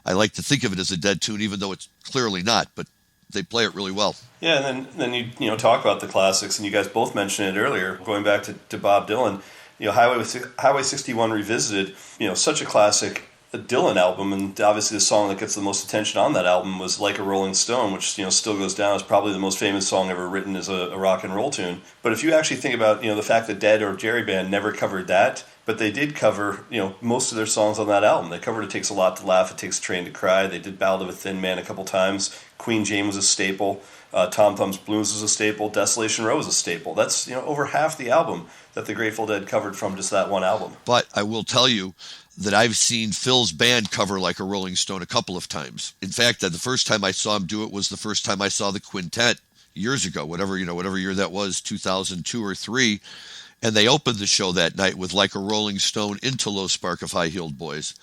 like to think of it as a Dead tune, even though it's clearly not, but they play it really well. Yeah, and then you talk about the classics, and you guys both mentioned it earlier, going back to Bob Dylan. Highway 61 Revisited, such a classic Dylan album, and obviously the song that gets the most attention on that album was Like a Rolling Stone, which still goes down as probably the most famous song ever written as a rock and roll tune. But if you actually think about the fact that Dead or Jerry Band never covered that, but they did cover most of their songs on that album. They covered It Takes a Lot to Laugh, It Takes a Train to Cry. They did Ballad of a Thin Man a couple times. Queen Jane was a staple. Tom Thumb's Blues was a staple. Desolation Row was a staple. That's over half the album that the Grateful Dead covered from just that one album. But I will tell you that I've seen Phil's band cover Like a Rolling Stone a couple of times. In fact, the first time I saw him do it was the first time I saw the Quintet years ago, whatever year that was, 2002 or 3. And they opened the show that night with Like a Rolling Stone into Low Spark of High Heeled Boys.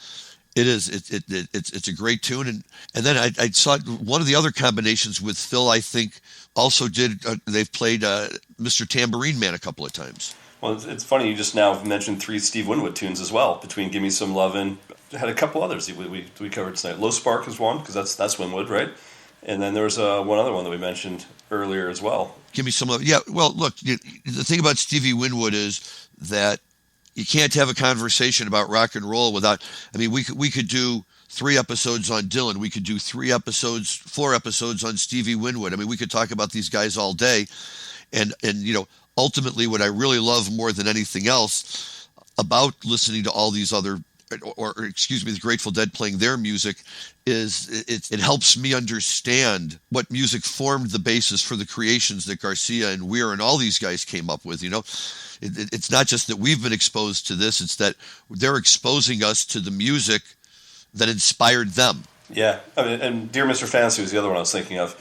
It's a great tune, and then I saw one of the other combinations with Phil. I think also did they've played Mr. Tambourine Man a couple of times. Well, it's funny you just now mentioned 3 Steve Winwood tunes as well. Between Gimme-some-lovin, had a couple others we covered tonight. Low Spark is one because that's Winwood, right? And then there was one other one that we mentioned earlier as well. Gimme-some-lovin. Yeah. Well, look, the thing about Stevie Winwood is that you can't have a conversation about rock and roll without. I mean, we could do 3 episodes on Dylan. We could do 4 episodes on Stevie Winwood. I mean, we could talk about these guys all day. And ultimately, what I really love more than anything else about listening to all these other, the Grateful Dead playing their music, is it helps me understand what music formed the basis for the creations that Garcia and Weir and all these guys came up with. It's not just that we've been exposed to this, it's that they're exposing us to the music that inspired them. Yeah, I mean, and Dear Mr. Fantasy was the other one I was thinking of.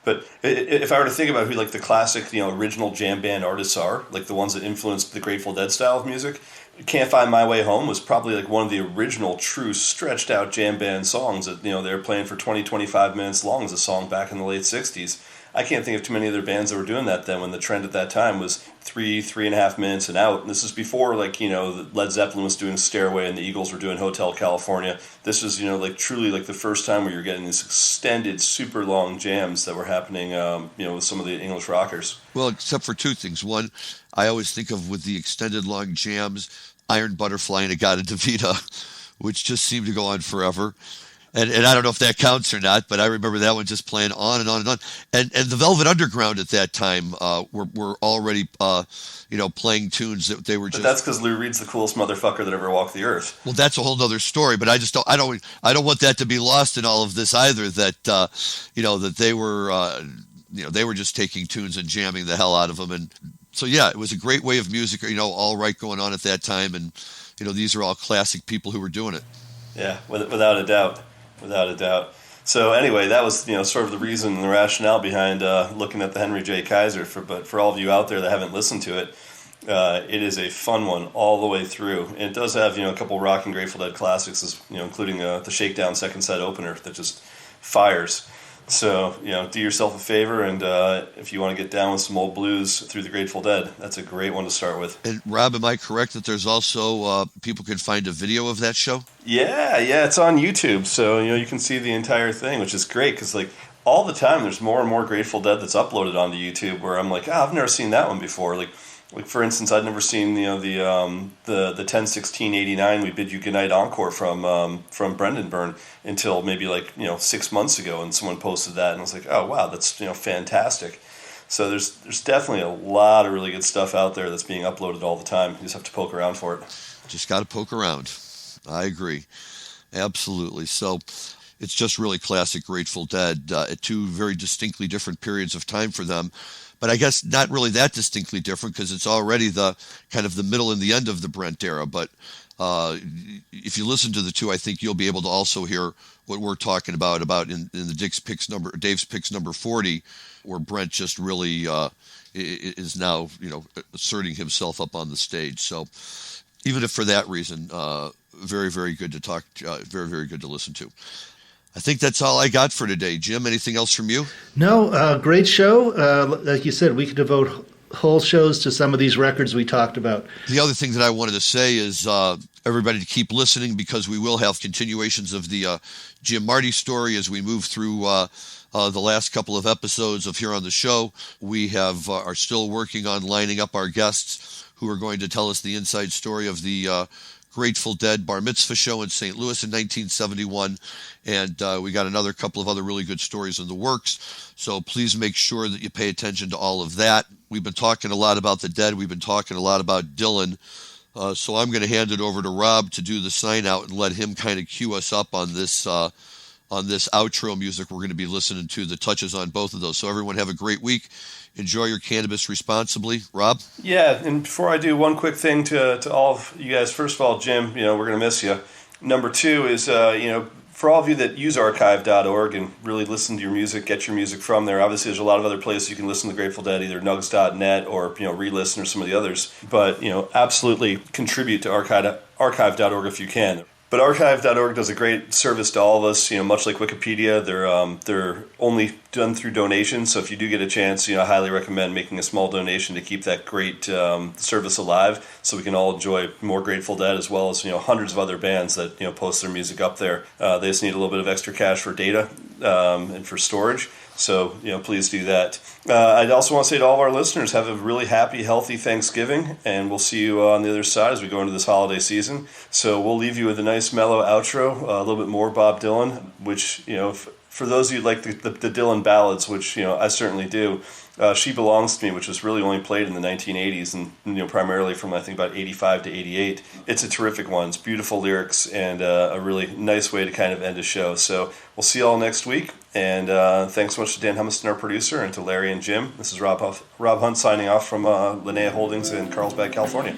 But if I were to think about who like the classic, original jam band artists are, like the ones that influenced the Grateful Dead style of music, Can't Find My Way Home was probably like one of the original true stretched out jam band songs that, they were playing for 20, 25 minutes long as a song back in the late 60s. I can't think of too many other bands that were doing that then when the trend at that time was 3.5 minutes and out. And this is before Led Zeppelin was doing Stairway and the Eagles were doing Hotel California. This was, truly the first time where you're getting these extended super long jams that were happening, with some of the English rockers. Well, except for 2 things. One, I always think of with the extended long jams, Iron Butterfly and Agata Davida, which just seemed to go on forever. And I don't know if that counts or not, but I remember that one just playing on and on and on. And the Velvet Underground at that time were already playing tunes that they were just. But that's because Lou Reed's the coolest motherfucker that ever walked the earth. Well, that's a whole other story. But I don't want that to be lost in all of this either. That that they were they were just taking tunes and jamming the hell out of them. And so yeah, it was a great way of music. All right going on at that time, and these are all classic people who were doing it. Yeah, without a doubt. Without a doubt. So anyway, that was sort of the reason and the rationale behind looking at the Henry J. Kaiser. But for all of you out there that haven't listened to it, It is a fun one all the way through. And it does have, a couple rock and Grateful Dead classics, including the Shakedown second set opener that just fires. So, do yourself a favor, and if you want to get down with some old blues through the Grateful Dead, that's a great one to start with. And Rob, am I correct that there's also people can find a video of that show? Yeah, it's on YouTube, so you can see the entire thing, which is great because all the time there's more and more Grateful Dead that's uploaded onto YouTube where I'm like, I've never seen that one before. Like for instance, I'd never seen the 10/16/89 "We Bid You Goodnight" encore from Brendan Byrne until maybe 6 months ago, and someone posted that, and I was like, oh wow, that's fantastic. So there's definitely a lot of really good stuff out there that's being uploaded all the time. You just have to poke around for it. Just got to poke around. I agree, absolutely. So it's just really classic Grateful Dead at two very distinctly different periods of time for them. But I guess not really that distinctly different because it's already the kind of the middle and the end of the Brent era. But if you listen to the two, I think you'll be able to also hear what we're talking about in the Dave's Picks number 40, where Brent just really is now asserting himself up on the stage. So even if for that reason, very, very good to talk, very, very good to listen to. I think that's all I got for today. Jim, anything else from you? No, great show. Like you said, we could devote whole shows to some of these records we talked about. The other thing that I wanted to say is everybody to keep listening because we will have continuations of the Jim Marty story as we move through the last couple of episodes of here on the show. We are still working on lining up our guests who are going to tell us the inside story of the Grateful Dead Bar Mitzvah show in St. Louis in 1971, and we got another couple of other really good stories in the works, so please make sure that you pay attention to all of that. We've been talking a lot about the Dead, we've been talking a lot about Dylan, so I'm going to hand it over to Rob to do the sign out and let him kind of cue us up on this outro music we're going to be listening to that touches on both of those. So everyone have a great week. Enjoy your cannabis responsibly. Rob? Yeah, and before I do, one quick thing to all of you guys. First of all, Jim, we're going to miss you. Number two is, for all of you that use archive.org and really listen to your music, get your music from there. Obviously, there's a lot of other places you can listen to Grateful Dead, either nugs.net or, re-listen or some of the others. But, absolutely contribute to archive.org if you can. But archive.org does a great service to all of us. Much like Wikipedia, they're only done through donations. So if you do get a chance, I highly recommend making a small donation to keep that great service alive, so we can all enjoy more Grateful Dead as well as hundreds of other bands that post their music up there. They just need a little bit of extra cash for data and for storage. So, please do that. I'd also want to say to all of our listeners, have a really happy, healthy Thanksgiving, and we'll see you on the other side as we go into this holiday season. So we'll leave you with a nice mellow outro, a little bit more Bob Dylan, which, for those of you who like the Dylan ballads, which, I certainly do, She Belongs to Me, which was really only played in the 1980s and, primarily from, I think, about 85 to 88. It's a terrific one. It's beautiful lyrics and a really nice way to kind of end a show. So we'll see you all next week. And thanks so much to Dan Humiston, our producer, and to Larry and Jim. This is Rob Hunt signing off from Linnea Holdings in Carlsbad, California.